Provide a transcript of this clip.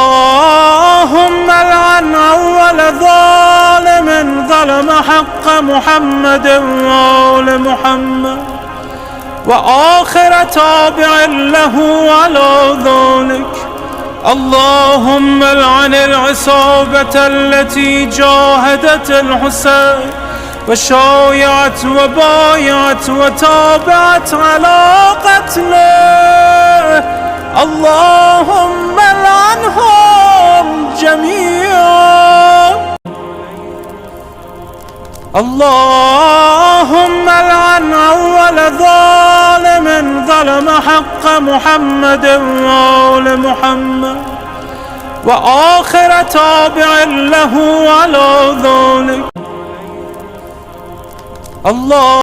اللهم لعن أول ظالم ظلم حق محمد وآل محمد، وآخر تابع له على ذلك. اللهم لعن العصابة التي جاهدت الحسين وشايعت وبايعت وتابعت على قتله. اللهم لعنهم جميعا. اللهم لعن أول ظالم ظلم حق محمد وآل محمد، وآخر تابع له على ذلك. الله